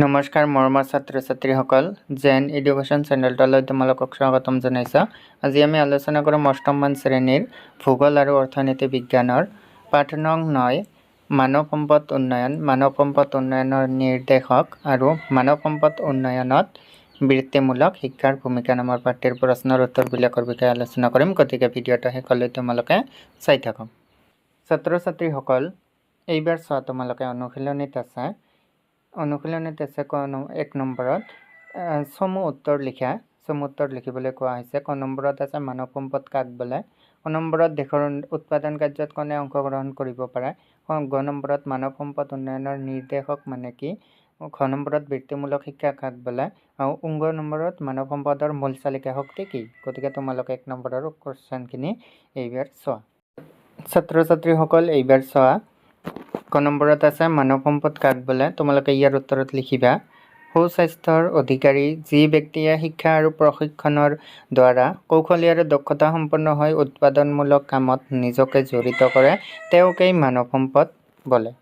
নমস্কাৰ মৰমৰ ছাত্ৰ ছাত্ৰীসকল, জেন এডুকেশ্যন চেনেলটোলৈ তোমালোকক স্বাগতম জনাইছোঁ। আজি আমি আলোচনা কৰিম অষ্টমমান শ্ৰেণীৰ ভূগোল আৰু অৰ্থনীতি বিজ্ঞানৰ পাঠ নং 9 মানৱ সম্পদ উন্নয়ন, মানৱ সম্পদ উন্নয়নৰ নিৰ্দেশক আৰু মানৱ সম্পদ উন্নয়নত বৃত্তিমূলক শিক্ষাৰ ভূমিকা নামৰ পাঠটিৰ প্ৰশ্নৰ উত্তৰবিলাকৰ বিষয়ে আলোচনা কৰিম। গতিকে ভিডিঅ'টো শেষলৈ তোমালোকে চাই থাকক। ছাত্ৰ ছাত্ৰীসকল, এইবাৰ চোৱা তোমালোকে অনুশীলনীত আছে 1 নম্বৰত চমু উত্তৰ লিখা। চমু উত্তৰ লিখিবলৈ কোৱা হৈছে। ক নম্বৰত আছে মানৱ সম্পদ কাক বোলে। ক নম্বৰত দেশৰ উৎপাদন কাৰ্যত কোনে অংশগ্ৰহণ কৰিব পাৰে। গ নম্বৰত মানৱ সম্পদ উন্নয়নৰ নিৰ্দেশক মানে কি। খ নম্বৰত বৃত্তিমূলক শিক্ষা কাক বোলে। আৰু গ নম্বৰত মানৱ সম্পদৰ মূল চালিকা শক্তি কি। গতিকে তোমালোকে 1 নম্বৰৰ কুৱেশ্যনখিনি এইবাৰ চোৱা। ছাত্ৰ ছাত্ৰীসকল, এইবাৰ চোৱা। ক নম্বৰত আছে মানৱ সম্পদ কাক বোলে। তোমালোকে ইয়াৰ উত্তৰত লিখিবা সুস্বাস্থ্যৰ অধিকাৰী যি ব্যক্তিয়ে শিক্ষা আৰু প্ৰশিক্ষণৰ দ্বাৰা কৌশলী আৰু দক্ষতা সম্পন্ন হৈ উৎপাদনমূলক কামত নিজকে জড়িত কৰে তেওঁকেই মানৱ সম্পদ বোলে।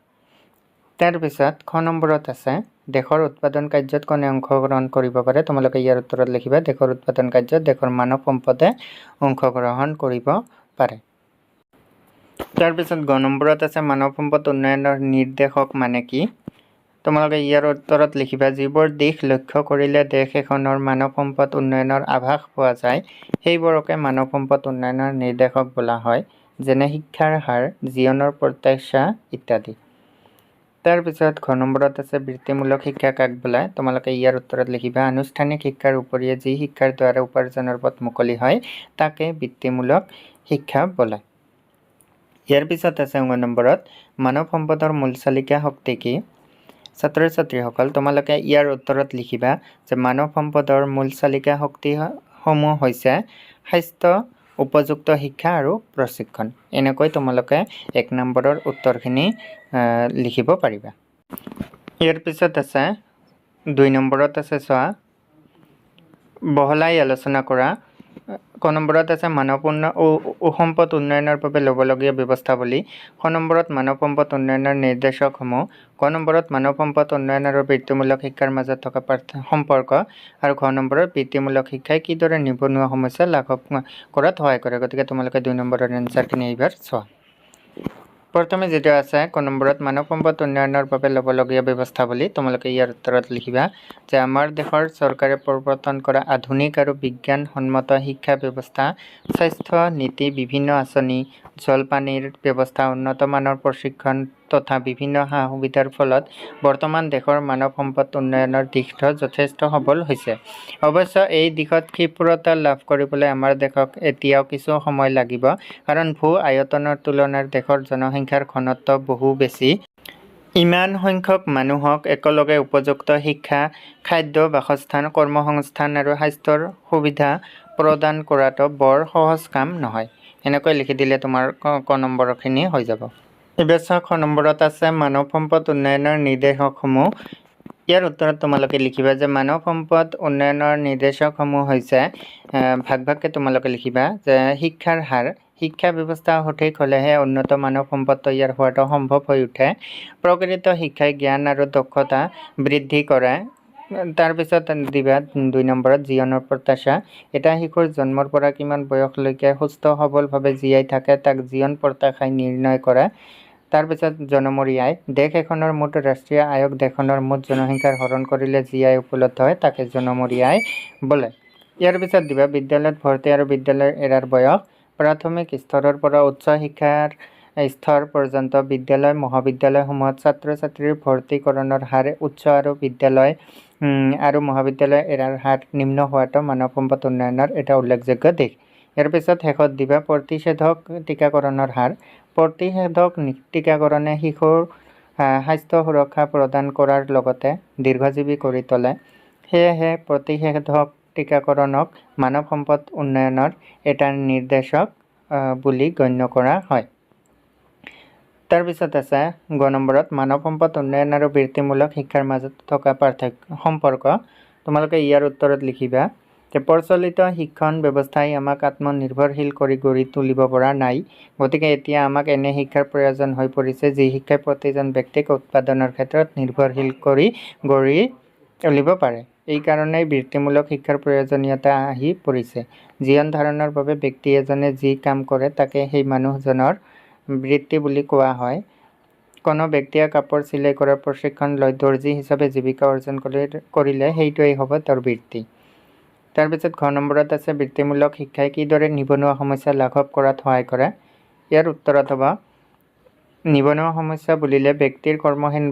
তাৰপিছত খ নম্বৰত আছে দেশৰ উৎপাদন কাৰ্যত কোনে অংশগ্ৰহণ কৰিব পাৰে। তোমালোকে ইয়াৰ উত্তৰত লিখিবা দেশৰ উৎপাদন কাৰ্যত দেশৰ মানৱ সম্পদে অংশগ্ৰহণ কৰিব পাৰে। তাৰপিছত গ নম্বৰত আছে মানৱ সম্পদ উন্নয়নৰ নিৰ্দেশক মানে কি। তোমালোকে ইয়াৰ উত্তৰত লিখিবা যিবোৰ দিশ লক্ষ্য কৰিলে দেশ এখনৰ মানৱ সম্পদ উন্নয়নৰ আভাস পোৱা যায় সেইবোৰকে মানৱ সম্পদ উন্নয়নৰ নিৰ্দেশক বোলা হয়, যেনে শিক্ষাৰ হাৰ, জীৱনৰ প্ৰত্যাশা ইত্যাদি। তাৰপিছত ঘ নম্বৰত আছে বৃত্তিমূলক শিক্ষা কাক বোলে। তোমালোকে ইয়াৰ উত্তৰত লিখিবা আনুষ্ঠানিক শিক্ষাৰ উপৰিয়ে যি শিক্ষাৰ দ্বাৰা উপাৰ্জনৰ পথ মুকলি হয় তাকে বৃত্তিমূলক শিক্ষা বোলে। ইয়াৰ পিছত আছে ঙ নম্বৰত মানৱ সম্পদৰ মূল চালিকা শক্তি কি। ছাত্ৰ ছাত্ৰীসকল, তোমালোকে ইয়াৰ উত্তৰত লিখিবা যে মানৱ সম্পদৰ মূল চালিকা শক্তিসমূহ হৈছে স্বাস্থ্য, উপযুক্ত শিক্ষা আৰু প্ৰশিক্ষণ। এনেকৈ তোমালোকে 1 নম্বৰৰ উত্তৰখিনি লিখিব পাৰিবা। ইয়াৰ পিছত আছে 2 নম্বৰত আছে চোৱা বহলাই আলোচনা কৰা। ক নম্বৰত আছে মানৱ সম্পদ উন্নয়নৰ বাবে ল'বলগীয়া ব্যৱস্থাৱলী। খ নম্বৰত মানৱ সম্পদ উন্নয়নৰ নিৰ্দেশকসমূহ। ক নম্বৰত মানৱ সম্পদ উন্নয়ন আৰু বৃত্তিমূলক শিক্ষাৰ মাজত থকা সম্পৰ্ক। আৰু ঘ নম্বৰত বৃত্তিমূলক শিক্ষাই কিদৰে নিবনুৱা সমস্যা লাঘৱ কৰাত সহায় কৰে। গতিকে তোমালোকে 2 নম্বৰৰ এনচাৰখিনি এইবাৰ চোৱা। প্ৰথমে যিটো আছে ক নম্বৰত মানৱ সম্পদ উন্নয়নৰ বাবে ল'বলগীয়া ব্যৱস্থাৱলী। তোমালোকে ইয়াৰ উত্তৰত লিখিবা যে আমাৰ দেশৰ চৰকাৰে প্ৰৱৰ্তন কৰা আধুনিক আৰু বিজ্ঞানসন্মত শিক্ষা ব্যৱস্থা, স্বাস্থ্য নীতি, বিভিন্ন আঁচনি, জলপানীৰ ব্যৱস্থা, উন্নত মানৰ প্ৰশিক্ষণ তথা বিভিন্ন সা-সুবিধাৰ ফলত বৰ্তমান দেশৰ মানৱ সম্পদ উন্নয়নৰ দিশটো যথেষ্ট সবল হৈছে। অৱশ্য এই দিশত ক্ষীপ্ৰতা লাভ কৰিবলৈ আমাৰ দেশক এতিয়াও কিছু সময় লাগিব, কাৰণ ভূ আয়তনৰ তুলনাত দেশৰ জনসংখ্যাৰ ঘনত্ব বহু বেছি। ইমান সংখ্যক মানুহক একেলগে উপযুক্ত শিক্ষা, খাদ্য, বাসস্থান, কৰ্মসংস্থান আৰু স্বাস্থ্যৰ সুবিধা প্ৰদান কৰাটো বৰ সহজ কাম নহয়। এনেকৈ লিখি দিলে তোমাৰ ক নম্বৰখিনি হৈ যাব। এইবাৰ খ নম্বৰত আছে মানৱ সম্পদ উন্নয়নৰ নিৰ্দেশকসমূহ। ইয়াৰ উত্তৰত তোমালোকে লিখিবা যে মানৱ সম্পদ উন্নয়নৰ নিৰ্দেশকসমূহ হৈছে ভাগ ভাগকৈ তোমালোকে লিখিবা যে শিক্ষাৰ হাৰ। শিক্ষা ব্যৱস্থা সঠিক হ'লেহে উন্নত মানৱ সম্পদ তৈয়াৰ হোৱাটো সম্ভৱ হৈ উঠে। প্ৰকৃত শিক্ষাই জ্ঞান আৰু দক্ষতা বৃদ্ধি কৰে। তাৰপিছত দিবা 2 নম্বৰত জীৱনৰ প্ৰত্যাশা। এটা শিশুৰ জন্মৰ পৰা কিমান বয়সলৈকে সুস্থ সবলভাৱে জীয়াই থাকে তাক জীৱন প্ৰত্যাশাই নিৰ্ণয় কৰে। তাৰপিছত জনমূৰি আয়। দেশ এখনৰ মুঠ ৰাষ্ট্ৰীয় আয়ক দেশখনৰ মুঠ জনসংখ্যাৰ হৰণ কৰিলে যি আয় উপলব্ধ হয় তাকে জনমূৰি আয় বোলে। ইয়াৰ পিছত দিবা বিদ্যালয়ত ভৰ্তি আৰু বিদ্যালয় এৰাৰ বয়স। প্ৰাথমিক স্তৰৰ পৰা উচ্চ শিক্ষাৰ স্তৰ পৰ্যন্ত বিদ্যালয় মহাবিদ্যালয়সমূহত ছাত্ৰ ছাত্ৰীৰ ভৰ্তিকৰণৰ হাৰ উচ্চ আৰু বিদ্যালয় আৰু মহাবিদ্যালয় এৰাৰ হাৰ নিম্ন হোৱাটো মানৱ সম্পদ উন্নয়নৰ এটা উল্লেখযোগ্য দিশ। ইয়াৰ পিছত শেষত দিবা প্ৰতিষেধক টীকাকৰণৰ হাৰ। প্ৰতিষেধক টীকাকৰণে শিশুৰ স্বাস্থ্য সুৰক্ষা প্ৰদান কৰাৰ লগতে দীৰ্ঘজীৱী কৰি তোলে। সেয়েহে প্ৰতিষেধক টীকাকৰণক মানৱ সম্পদ উন্নয়নৰ এটা নিৰ্দেশক বুলি গণ্য কৰা হয়। তাৰপিছত আছে গ নম্বৰত মানৱ সম্পদ উন্নয়ন আৰু বৃত্তিমূলক শিক্ষাৰ মাজত থকা সম্পৰ্ক। তোমালোকে ইয়াৰ উত্তৰত লিখিবা যে প্ৰচলিত শিক্ষণ ব্যৱস্থাই আমাক আত্মনিৰ্ভৰশীল কৰি গঢ়ি তুলিব পৰা নাই। গতিকে এতিয়া আমাক এনে শিক্ষাৰ প্ৰয়োজন হৈ পৰিছে যি শিক্ষাই প্ৰতিজন ব্যক্তিক উৎপাদনৰ ক্ষেত্ৰত নিৰ্ভৰশীল কৰি গঢ়ি উলিব পাৰে। এই কাৰণেই বৃত্তিমূলক শিক্ষাৰ প্ৰয়োজনীয়তা আহি পৰিছে। জীৱন ধাৰণৰ বাবে ব্যক্তি এজনে যি কাম কৰে তাকে সেই মানুহজনৰ বৃত্তি বুলি কোৱা হয়। কোনো ব্যক্তিয়ে কাপোৰ চিলাই কৰাৰ প্ৰশিক্ষণ লৈ দৰ্জী হিচাপে জীৱিকা অৰ্জন কৰিলে সেইটোৱেই হ'ব তেওঁৰ বৃত্তি। তাৰপিছত ঘ নম্বৰত আছে বৃত্তিমূলক শিক্ষাই কিদৰে নিবনুৱা সমস্যা লাঘৱ কৰাত সহায় কৰে। ইয়াৰ উত্তৰত হ'ব নিবনুৱা সমস্যা বুলিলে ব্যক্তিৰ কৰ্মহীন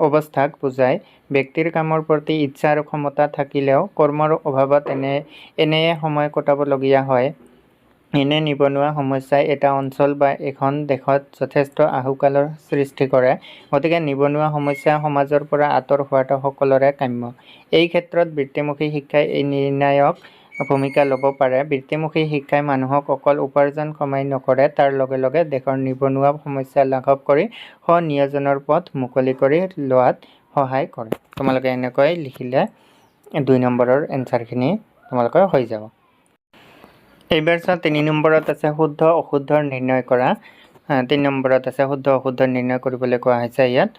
অৱস্থাক বুজায়। ব্যক্তিৰ কামৰ প্ৰতি ইচ্ছা আৰু ক্ষমতা থাকিলেও কৰ্মৰ অভাৱত এনেয়ে সময় কটাবলগীয়া হয়। এনে নিবনুৱা সমস্যাই এটা অঞ্চল বা এখন দেশত যথেষ্ট আহুকালৰ সৃষ্টি কৰে। গতিকে নিবনুৱা সমস্যা সমাজৰ পৰা আঁতৰ হোৱাটো সকলোৰে কাম্য। এই ক্ষেত্ৰত বৃত্তিমুখী শিক্ষাই এই নিৰ্ণায়ক ভূমিকা ল'ব পাৰে। বৃত্তিমুখী শিক্ষাই মানুহক অকল উপাৰ্জন কমাই নকৰে, তাৰ লগে লগে দেশৰ নিবনুৱা সমস্যা লাঘৱ কৰি স্ব-নিয়োজনৰ পথ মুকলি কৰি লোৱাত সহায় কৰে। তোমালোকে এনেকৈ লিখিলে 2 নম্বৰৰ এনচাৰখিনি তোমালোকৰ হৈ যাব। এইবাৰ চোৱা 3 নম্বৰত আছে শুদ্ধ অশুদ্ধৰ নিৰ্ণয় কৰা। 3 নম্বৰত আছে শুদ্ধ অশুদ্ধৰ নিৰ্ণয় কৰিবলৈ কোৱা হৈছে ইয়াত।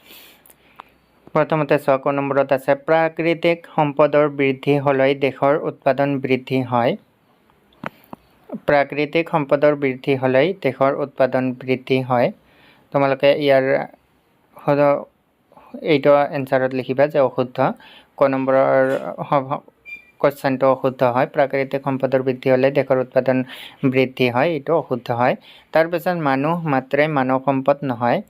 প্ৰথমতে চোৱা ক নম্বৰত আছে প্ৰাকৃতিক সম্পদৰ বৃদ্ধি হ'লেই দেশৰ উৎপাদন বৃদ্ধি হয়। প্ৰাকৃতিক সম্পদৰ বৃদ্ধি হ'লেই দেশৰ উৎপাদন বৃদ্ধি হয়। তোমালোকে ইয়াৰ এইটো এনচাৰত লিখিবা যে অশুদ্ধ। ক নম্বৰৰ কোৱেশ্চনটো অশুদ্ধ হয়। প্ৰাকৃতিক সম্পদৰ বৃদ্ধি হ'লে দেশৰ উৎপাদন বৃদ্ধি হয়, এইটো অশুদ্ধ হয়। তাৰপিছত মানুহ মাত্ৰাই মানৱ সম্পদ নহয়।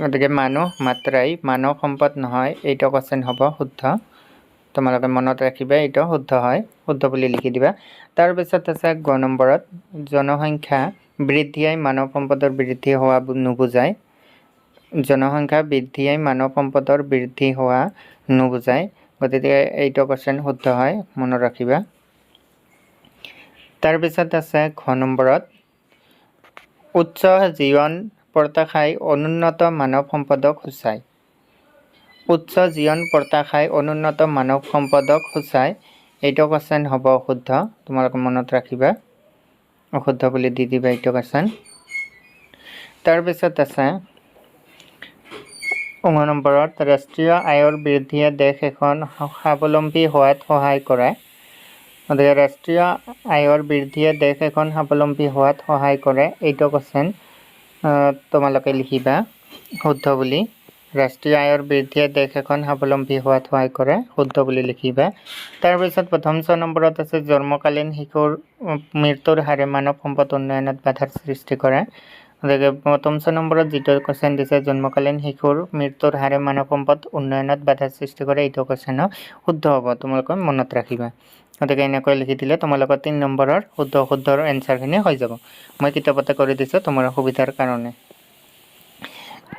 গতিকে মানুহ মাত্ৰাই মানৱ সম্পদ নহয়, এইটো কোৱেশ্চন হ'ব শুদ্ধ। তোমালোকে মনত ৰাখিবা এইটো শুদ্ধ হয়, শুদ্ধ বুলি লিখি দিবা। তাৰপিছত আছে গ নম্বৰত জনসংখ্যা বৃদ্ধিয়ে মানৱ সম্পদৰ বৃদ্ধি হোৱা নুবুজায়। জনসংখ্যা বৃদ্ধিয়ে মানৱ সম্পদৰ বৃদ্ধি হোৱা নুবুজায়। গতিকে এইটো কোৱেশ্চন শুদ্ধ হয়, মনত ৰাখিবা। তাৰপিছত আছে ঘ নম্বৰত উচ্চ জীৱন প্ৰত্যাশাই অনুন্নত মানৱ সম্পদক সূচায়। উচ্চ জীৱন প্ৰত্যাশাই অনুন্নত মানৱ সম্পদক সূচায়, এইটো কোৱেশ্চন হ'ব অশুদ্ধ। তোমালোকে মনত ৰাখিবা, অশুদ্ধ বুলি দি দিবা এইটো কোৱেশ্চন। তাৰপিছত আছে 9 নম্বৰত ৰাষ্ট্ৰীয় আয়ৰ বৃদ্ধিয়ে দেশ এখন স্বাৱলম্বী হোৱাত সহায় কৰে। গতিকে ৰাষ্ট্ৰীয় আয়ৰ বৃদ্ধিয়ে দেশ এখন স্বাৱলম্বী হোৱাত সহায় কৰে, এইটো কোৱেশ্চন তোমালোকে লিখিবা শুদ্ধ বুলি। ৰাষ্ট্ৰীয় আয়ৰ বৃদ্ধিয়ে দেশ এখন স্বাৱলম্বী হোৱাত সহায় কৰে, শুদ্ধ বুলি লিখিবা। তাৰপিছত প্ৰথম 6 নম্বৰত আছে জন্মকালীন শিশুৰ মৃত্যুৰ হাৰে মানৱ সম্পদ উন্নয়নত বাধাৰ সৃষ্টি কৰে। গতিকে প্ৰথম 6 নম্বৰত যিটো কোৱেশ্চন দিছে জন্মকালীন শিশুৰ মৃত্যুৰ হাৰে মানৱ সম্পদ উন্নয়নত বাধাৰ সৃষ্টি কৰে, এইটো কোৱেশ্চন শুদ্ধ হ'ব, তোমালোকে মনত ৰাখিবা। গতিকে এনেকৈ লিখি দিলে তোমালোকৰ 3 নম্বৰৰ শুদ্ধ অশুদ্ধৰ এনচাৰখিনি হৈ যাব। মই কিতাপতে কৰি দিছোঁ তোমাৰ সুবিধাৰ কাৰণে।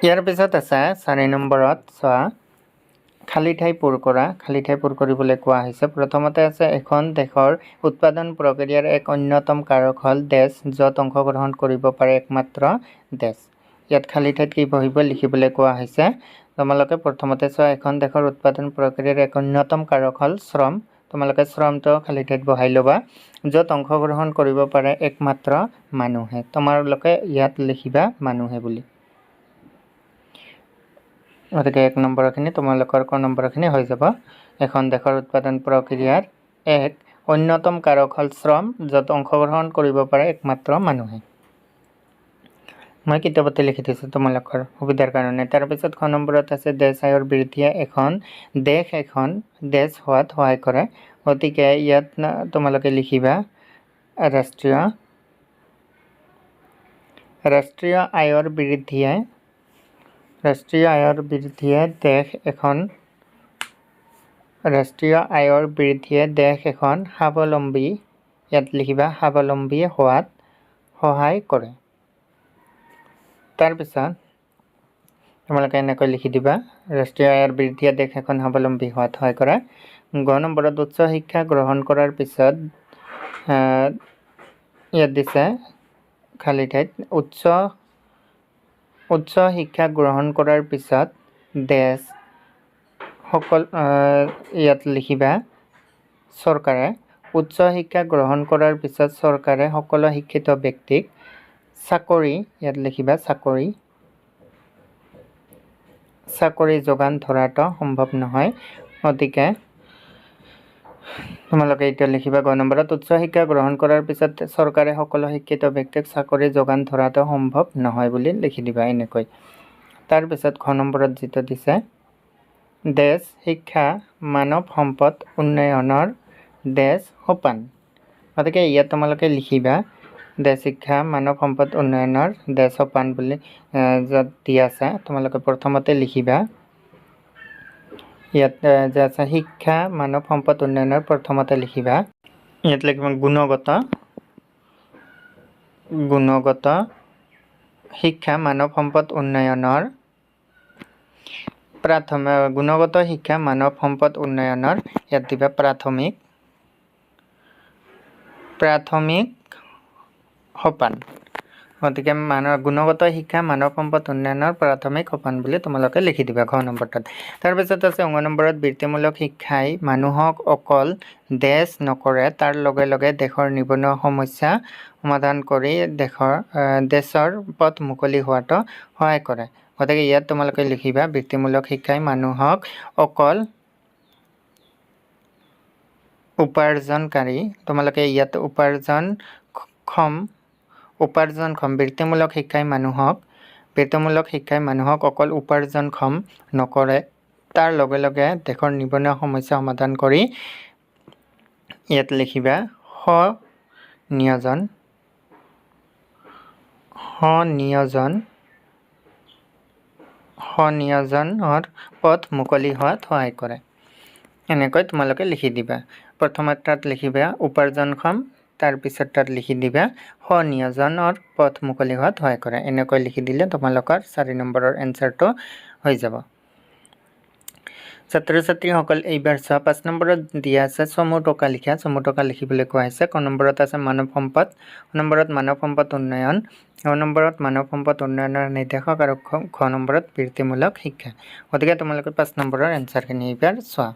ইয়াৰ পিছত আছে 4 নম্বৰত চোৱা খালী ঠাই পূৰ কৰা। খালী ঠাই পূৰ কৰিবলৈ কোৱা হৈছে। প্ৰথমতে আছে এখন দেশৰ উৎপাদন প্ৰক্ৰিয়াৰ এক অন্যতম কাৰক হ'ল দেশ, য'ত অংশগ্ৰহণ কৰিব পাৰে একমাত্ৰ দেশ। ইয়াত খালী ঠাইত কি বহিব লিখিবলৈ কোৱা হৈছে। তোমালোকে প্ৰথমতে চোৱা এখন দেশৰ উৎপাদন প্ৰক্ৰিয়াৰ এক অন্যতম কাৰক হ'ল শ্ৰম। তোমালোকে শ্ৰমটো খালী ঠাইত বহাই ল'বা, য'ত অংশগ্ৰহণ কৰিব পাৰে একমাত্ৰ মানুহে। তোমালোকে ইয়াত লিখিবা মানুহে বুলি। গতিকে 1 নম্বৰখিনি তোমালোকৰ ক নম্বৰখিনি হৈ যাব। এখন দেশৰ উৎপাদন প্ৰক্ৰিয়াৰ এক অন্যতম কাৰক হ'ল শ্ৰম, য'ত অংশগ্ৰহণ কৰিব পাৰে একমাত্ৰ মানুহে। মই কিতাপতে লিখি দিছোঁ তোমালোকৰ সুবিধাৰ কাৰণে। তাৰপিছত খ নম্বৰত আছে দেশ আয়ৰ বৃদ্ধিয়ে এখন দেশ হোৱাত সহায় কৰে। গতিকে ইয়াত তোমালোকে লিখিবা ৰাষ্ট্ৰীয় আয়ৰ বৃদ্ধিয়ে দেশ এখন স্বাৱলম্বী, ইয়াত লিখিবা স্বাৱলম্বী হোৱাত সহায় কৰে। তাৰপিছত তোমালোকে এনেকৈ লিখি দিবা ৰাষ্ট্ৰীয় আয়ৰ বৃদ্ধিয়ে দেশ এখন স্বাৱলম্বী হোৱাত সহায় কৰে। গ নম্বৰত উচ্চ শিক্ষা গ্ৰহণ কৰাৰ পিছত ইয়াত দিছে খালী ঠাইত উচ্চ শিক্ষা গ্ৰহণ কৰাৰ পিছত ইয়াত লিখিবা চৰকাৰে। উচ্চ শিক্ষা গ্ৰহণ কৰাৰ পিছত চৰকাৰে সকলো শিক্ষিত ব্যক্তিক চাকৰি, ইয়াত লিখিবা চাকৰি যোগান ধৰাটো সম্ভৱ নহয়। গতিকে তোমালোকে এতিয়া লিখিবা গ নম্বৰত উচ্চ শিক্ষা গ্ৰহণ কৰাৰ পিছত চৰকাৰে সকলো শিক্ষিত ব্যক্তিক চাকৰি যোগান ধৰাটো সম্ভৱ নহয় বুলি লিখি দিবা এনেকৈ। তাৰপিছত ঘ নম্বৰত যিটো দিছে দেশ শিক্ষা মানৱ সম্পদ উন্নয়নৰ দেশ সোপান। গতিকে ইয়াত তোমালোকে লিখিবা দেশ শিক্ষা মানৱ সম্পদ উন্নয়নৰ দেশ সোপান বুলি য'ত দি আছে তোমালোকে প্ৰথমতে লিখিবা ইয়াত যে আছে শিক্ষা মানৱ সম্পদ উন্নয়নৰ প্ৰথমতে লিখিবা ইয়াত লিখিবা গুণগত শিক্ষা মানৱ সম্পদ উন্নয়নৰ গুণগত শিক্ষা মানৱ সম্পদ উন্নয়নৰ ইয়াত দিবা প্ৰাথমিক সোপান। গতিকে গুণগত শিক্ষা মানৱ সম্পদ উন্নয়নৰ প্ৰাথমিক সোপান বুলি তোমালোকে লিখি দিবা ঘ নম্বৰটোত। তাৰপিছত আছে অ নম্বৰত বৃত্তিমূলক শিক্ষাই মানুহক অকল দেশ নকৰে তাৰ লগে লগে দেশৰ নিবনুৱা সমস্যা সমাধান কৰি দেশৰ পথ মুকলি হোৱাটো সহায় কৰে। গতিকে ইয়াত তোমালোকে লিখিবা বৃত্তিমূলক শিক্ষাই মানুহক অকল উপাৰ্জনকাৰী তোমালোকে ইয়াত উপাৰ্জনক্ষম বৃত্তিমূলক শিক্ষাই মানুহক অকল উপাৰ্জনক্ষম নকৰে তাৰ লগে লগে দেশৰ নিবনুৱা সমস্যা সমাধান কৰি ইয়াত লিখিবা স্বনিয়োজনৰ পথ মুকলি হোৱাত সহায় কৰে। এনেকৈ তোমালোকে লিখি দিবা। প্ৰথমত তাত লিখিবা উপাৰ্জনক্ষম তাৰপিছত তাত লিখি দিবা স্বনিয়োজনৰ পথ মুকলি হোৱাত সহায় কৰে। এনেকৈ লিখি দিলে তোমালোকৰ 4 নম্বৰৰ এনচাৰটো হৈ যাব। ছাত্ৰ ছাত্ৰীসকল এইবাৰ 5 নম্বৰত দিয়া আছে চমু টকা লিখা। চমু টকা লিখিবলৈ কোৱা হৈছে। ক নম্বৰত আছে মানৱ সম্পদ, নম্বৰত মানৱ সম্পদ উন্নয়ন, নম্বৰত মানৱ সম্পদ উন্নয়নৰ নিৰ্দেশক আৰু ঘ নম্বৰত বৃত্তিমূলক শিক্ষা। গতিকে তোমালোকে 5 নম্বৰৰ এনচাৰখিনি এইবাৰ চোৱা।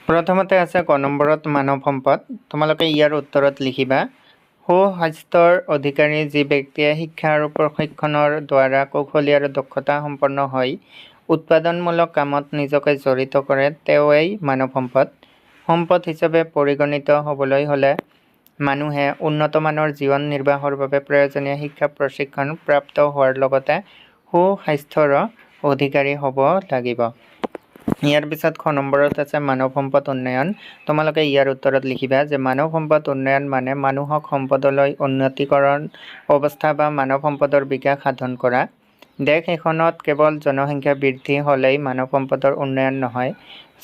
প্ৰথমতে আছে ক নম্বৰত মানৱ সম্পদ। তোমালোকে ইয়াৰ উত্তৰত লিখিবা সুস্বাস্থ্যৰ অধিকাৰী যি ব্যক্তিয়ে শিক্ষা আৰু প্ৰশিক্ষণৰ দ্বাৰা কৌশলী আৰু দক্ষতা সম্পন্ন হৈ উৎপাদনমূলক কামত নিজকে জড়িত কৰে তেওঁৱেই মানৱ সম্পদ হিচাপে পৰিগণিত হ'বলৈ হ'লে মানুহে উন্নতমানৰ জীৱন নিৰ্বাহৰ বাবে প্ৰয়োজনীয় শিক্ষা প্ৰশিক্ষণ প্ৰাপ্ত হোৱাৰ লগতে সুস্বাস্থ্যৰ অধিকাৰী হ'ব লাগিব। ইয়াৰ পিছত খ নম্বৰত আছে মানৱ সম্পদ উন্নয়ন। তোমালোকে ইয়াৰ উত্তৰত লিখিবা যে মানৱ সম্পদ উন্নয়ন মানে মানুহক সম্পদলৈ উন্নতিকৰণ অৱস্থা বা মানৱ সম্পদৰ বিকাশ সাধন কৰা। দেশ এখনত কেৱল জনসংখ্যা বৃদ্ধি হ'লেই মানৱ সম্পদৰ উন্নয়ন নহয়,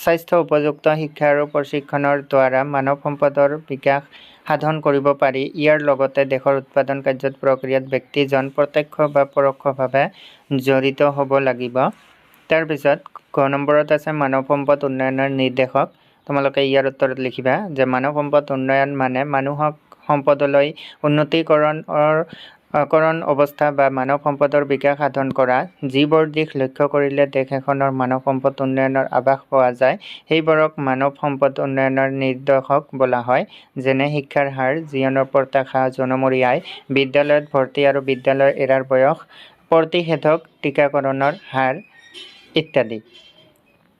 স্বাস্থ্য উপযুক্ত শিক্ষা আৰু প্ৰশিক্ষণৰ দ্বাৰা মানৱ সম্পদৰ বিকাশ সাধন কৰিব পাৰি। ইয়াৰ লগতে দেশৰ উৎপাদন কাৰ্যত প্ৰক্ৰিয়াত ব্যক্তিজন প্ৰত্যক্ষ বা পৰোক্ষভাৱে জড়িত হ'ব লাগিব। তাৰপিছত গ নম্বৰত আছে মানৱ সম্পদ উন্নয়নৰ নিৰ্দেশক। তোমালোকে ইয়াৰ উত্তৰত লিখিবা যে মানৱ সম্পদ উন্নয়ন মানে মানুহক সম্পদলৈ উন্নতিকৰণ অৱস্থা বা মানৱ সম্পদৰ বিকাশ সাধন কৰা। যিবোৰ দিশ লক্ষ্য কৰিলে দেশ এখনৰ মানৱ সম্পদ উন্নয়নৰ আভাস পোৱা যায় সেইবোৰক মানৱ সম্পদ উন্নয়নৰ নিৰ্দেশক বোলা হয়। যেনে শিক্ষাৰ হাৰ, জীৱনৰ প্ৰত্যাশা, জনমূৰি আয়, বিদ্যালয়ত ভৰ্তি আৰু বিদ্যালয় এৰাৰ বয়স, প্ৰতিষেধক টিকাকৰণৰ হাৰ ইত্যাদি।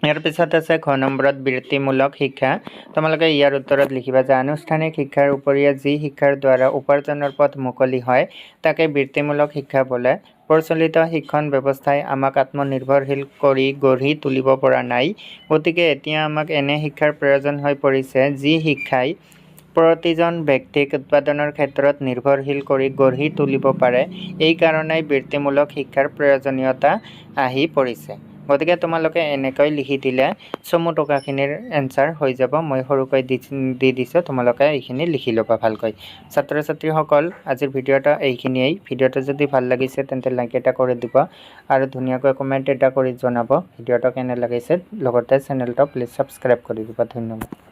ইয়াৰ পিছত আছে ঘ নম্বৰত বৃত্তিমূলক শিক্ষা। তোমালোকে ইয়াৰ উত্তৰত লিখিবা যে আনুষ্ঠানিক শিক্ষাৰ উপৰিও যি শিক্ষাৰ দ্বাৰা উপাৰ্জনৰ পথ মুকলি হয় তাকে বৃত্তিমূলক শিক্ষা বোলে। প্ৰচলিত শিক্ষণ ব্যৱস্থাই আমাক আত্মনিৰ্ভৰশীল কৰি গঢ়ি তুলিব পৰা নাই। গতিকে এতিয়া আমাক এনে শিক্ষাৰ প্ৰয়োজন হৈ পৰিছে যি শিক্ষাই প্ৰতিজন ব্যক্তিক উৎপাদনৰ ক্ষেত্ৰত নিৰ্ভৰশীল কৰি গঢ়ি তুলিব পাৰে। এই কাৰণেই বৃত্তিমূলক শিক্ষাৰ প্ৰয়োজনীয়তা আহি পৰিছে। গতিকে তোমালোকে এনেকৈ লিখি দিলে চমু টকাখিনিৰ এনচাৰ হৈ যাব। মই সৰুকৈ দি দিছোঁ, তোমালোকে এইখিনি লিখি ল'বা ভালকৈ। ছাত্ৰ ছাত্ৰীসকল আজিৰ ভিডিঅ'টা এইখিনিয়েই। ভিডিঅ'টো যদি ভাল লাগিছে তেন্তে লাইক এটা কৰি দিব আৰু ধুনীয়াকৈ কমেণ্ট এটা কৰি জনাব ভিডিঅ'টো কেনে লাগিছে। লগতে চেনেলটো প্লিজ ছাবস্ক্ৰাইব কৰি দিব। ধন্যবাদ।